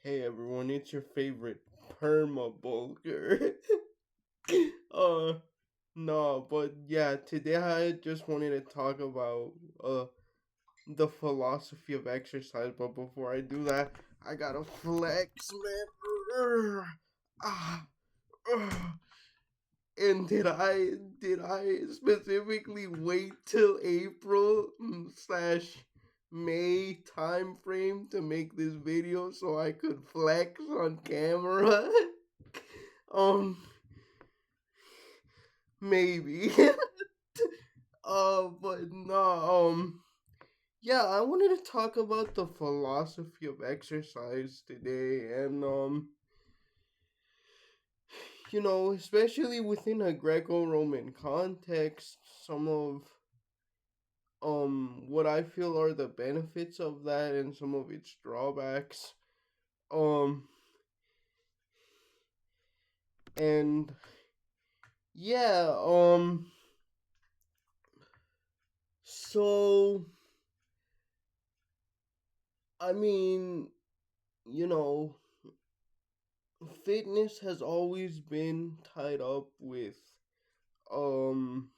Hey everyone, it's your favorite perma bulger. uh no, but yeah, today I just wanted to talk about the philosophy of exercise, but before I do that, I gotta flex, man. Ah, ugh. And did I specifically wait till April slash May time frame to make this video so I could flex on camera? um, maybe. But no. Yeah, I wanted to talk about the philosophy of exercise today, and especially within a Greco-Roman context, some of what I feel are the benefits of that and some of its drawbacks. Um and yeah, so I mean, you know, fitness has always been tied up with um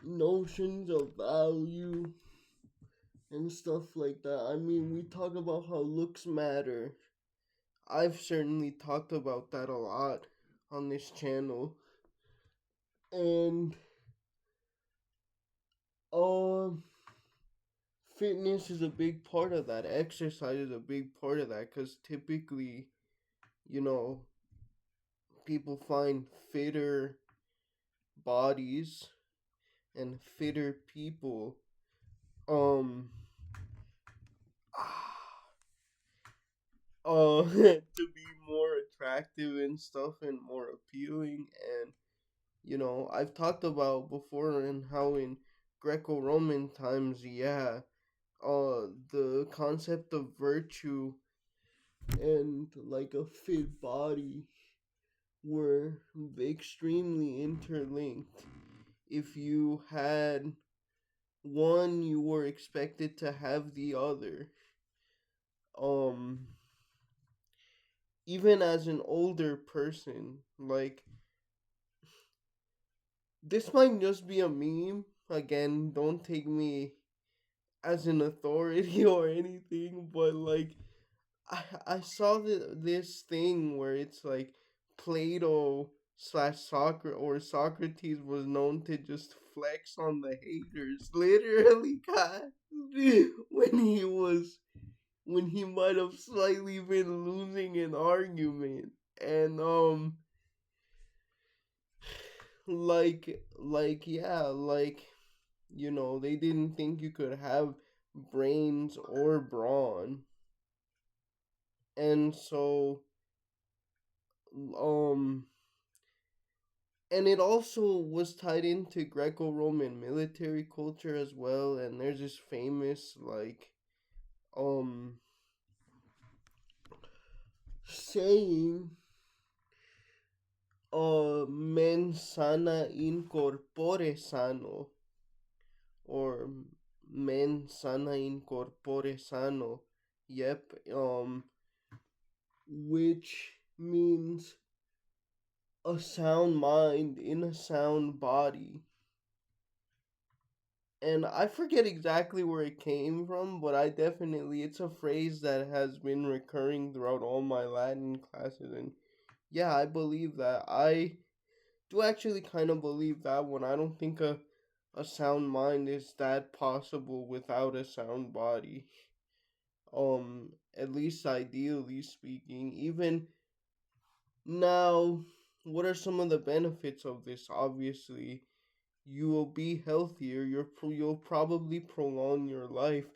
notions of value and stuff like that. I mean, we talk about how looks matter. I've certainly talked about that a lot on this channel. And um fitness is a big part of that. Exercise is a big part of that cuz typically, you know, people find fitter bodies and fitter people um to be more attractive and stuff and more appealing. And I've talked about before and how in Greco-Roman times, yeah, the concept of virtue and like a fit body were extremely interlinked. If you had one, you were expected to have the other. Um, Even as an older person, like, this might just be a meme. Again, don't take me as an authority or anything, but like, I saw this thing where it's like Plato slash Socrates or Socrates was known to just flex on the haters, literally, God, when he was when he might have slightly been losing an argument. And yeah, like, they didn't think you could have brains or brawn. And so um and it also was tied into Greco-Roman military culture as well. And there's this famous, like, um saying, mens sana in corpore sano, or mens sana in corpore sano. Yep. Which means a sound mind in a sound body. And I forget exactly where it came from, but it's a phrase that has been recurring throughout all my Latin classes. And yeah, I believe that. I do actually kind of believe that one. I don't think a sound mind is that possible without a sound body. At least ideally speaking. Even now, what are some of the benefits of this? Obviously, you will be healthier. You'll probably prolong your life.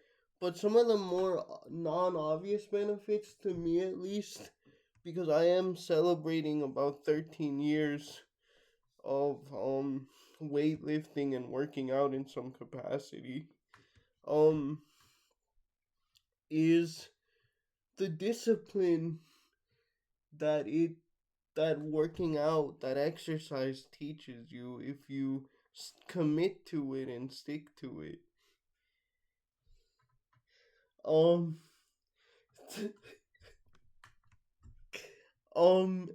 But some of the more non-obvious benefits, to me at least, because I am celebrating about 13 years of weightlifting and working out in some capacity, um is the discipline that working out, that exercise teaches you if you commit to it and stick to it. Um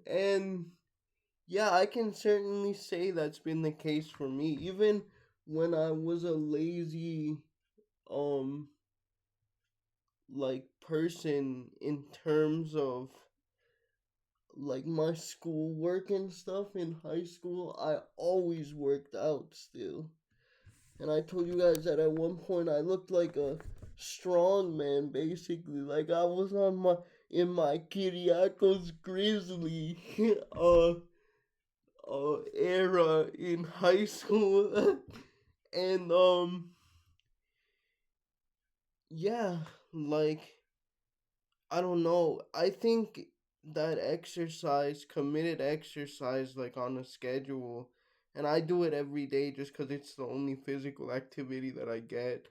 And yeah, I can certainly say that's been the case for me. Even when I was a lazy, um, like person in terms of like my schoolwork and stuff in high school, I always worked out still. And I told you guys that at one point I looked like a strong man, basically. Like I was on my in my Kiriakos Grizzly era in high school. And yeah, like I don't know. I think that exercise, committed exercise, like on a schedule, and I do it every day just because it's the only physical activity that I get.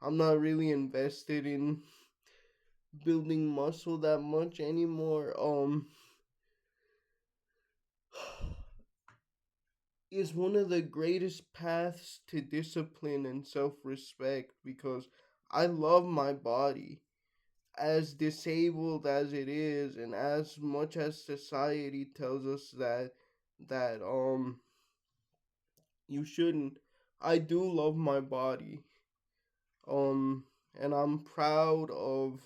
I'm not really invested in building muscle that much anymore. Is one of the greatest paths to discipline and self respect because I love my body as disabled as it is and as much as society tells us that you shouldn't. I do love my body. um and I'm proud of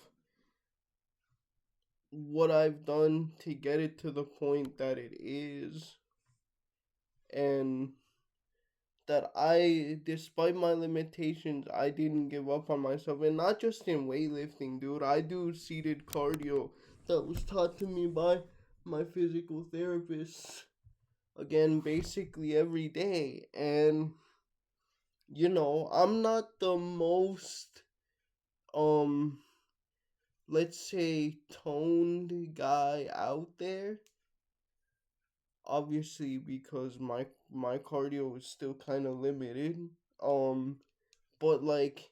what I've done to get it to the point that it is, and that I, despite my limitations, I didn't give up on myself. And not just in weightlifting, dude. I do seated cardio that was taught to me by my physical therapist. Again, basically every day. And, I'm not the most, um, let's say, toned guy out there. Obviously, because my cardio is still kind of limited. But like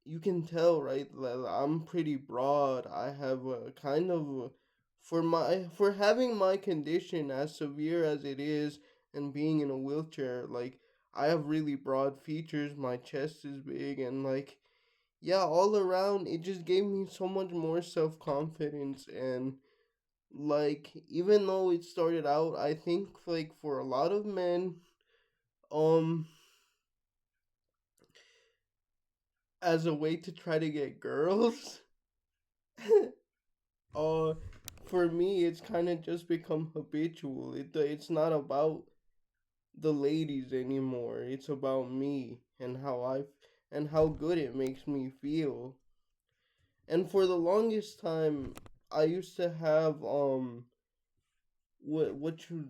you can tell, right? I'm pretty broad. I have a kind of for having my condition as severe as it is and being in a wheelchair, like I have really broad features. My chest is big and like yeah, all around it just gave me so much more self-confidence. And like even though it started out, I think like for a lot of men, um as a way to try to get girls, uh for me it's kind of just become habitual. It's not about the ladies anymore. It's about me and how good it makes me feel. And for the longest time I used to have what you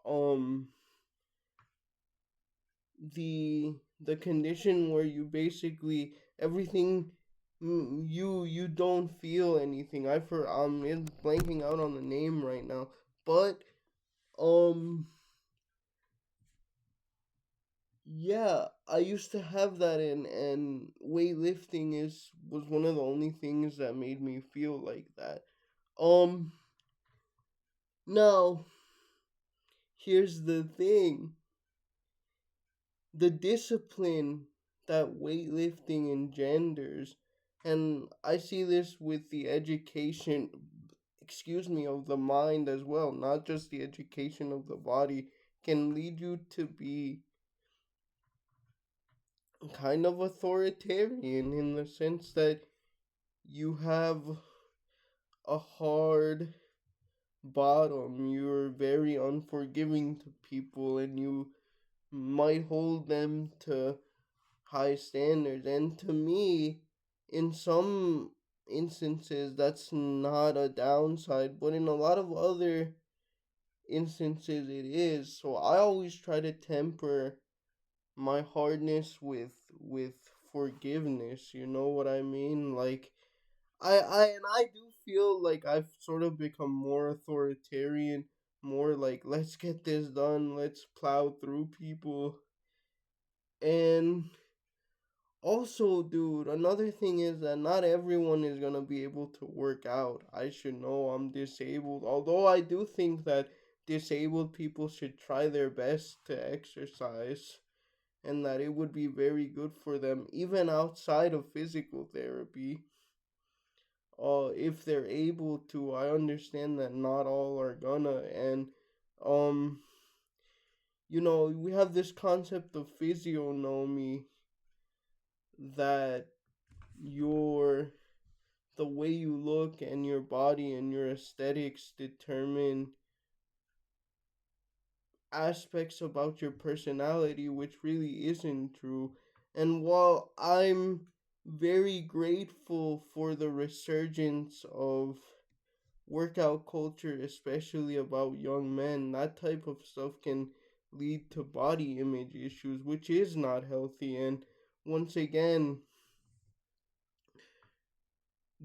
um the condition where you basically everything, you don't feel anything. It's blanking out on the name right now, but um yeah, I used to have that, and weightlifting is was one of the only things that made me feel like that. Um Now, here's the thing. The discipline that weightlifting engenders, and I see this with the education, excuse me, of the mind as well, not just the education of the body, can lead you to be kind of authoritarian in the sense that you have a hard bottom. You're very unforgiving to people and you might hold them to high standards. And to me, in some instances, that's not a downside, but in a lot of other instances, it is. So I always try to temper my hardness with forgiveness. You know what I mean? Like I do feel like I've sort of become more authoritarian, more like let's get this done, let's plow through people. And also, dude, another thing is that not everyone is gonna be able to work out. I should know I'm disabled. Although I do think that disabled people should try their best to exercise and that it would be very good for them, even outside of physical therapy. if they're able to. I understand that not all are gonna, and um we have this concept of physiognomy, that your the way you look and your body and your aesthetics determine aspects about your personality, which really isn't true. And while I'm very grateful for the resurgence of workout culture, especially about young men, that type of stuff can lead to body image issues, which is not healthy. And once again,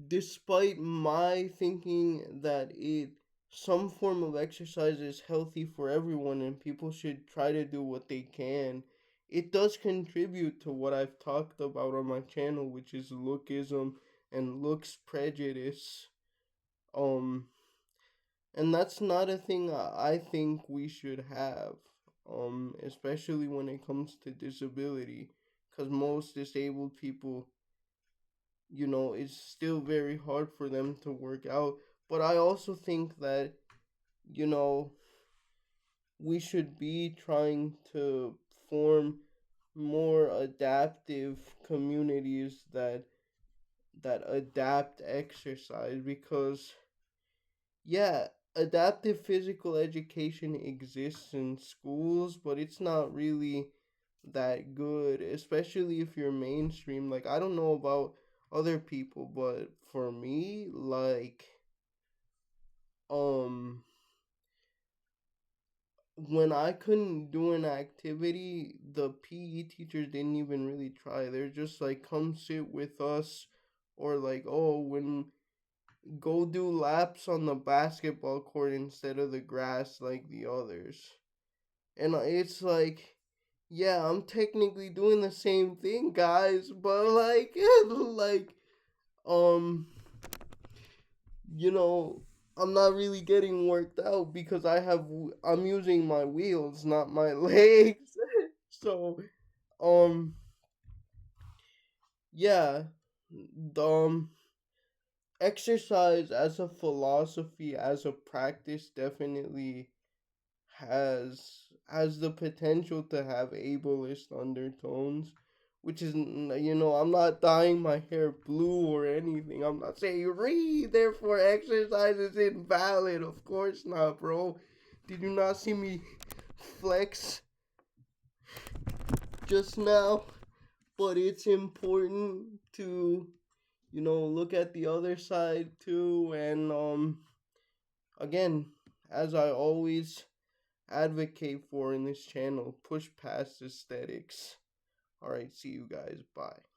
despite my thinking that some form of exercise is healthy for everyone and people should try to do what they can, it does contribute to what I've talked about on my channel, which is lookism and looks prejudice. Um and that's not a thing I think we should have, especially when it comes to disability, because most disabled people, it's still very hard for them to work out. But I also think that, you know, we should be trying to form more adaptive communities that adapt exercise, because yeah, adaptive physical education exists in schools, but it's not really that good, especially if you're mainstream. Like, I don't know about other people, but for me, like, um, when I couldn't do an activity, the PE teachers didn't even really try. They're just like, come sit with us, or like, oh, when go do laps on the basketball court instead of the grass like the others. And it's like, yeah, I'm technically doing the same thing, guys, but like, like, um, you know, I'm not really getting worked out because I'm using my wheels, not my legs. So, um, yeah, um, exercise as a philosophy, as a practice, definitely has the potential to have ableist undertones, which is, I'm not dyeing my hair blue or anything. I'm not saying read, therefore exercise is invalid. Of course not, bro. Did you not see me flex just now? But it's important to, look at the other side too. And again, as I always advocate for in this channel, push past aesthetics. All right, see you guys. Bye.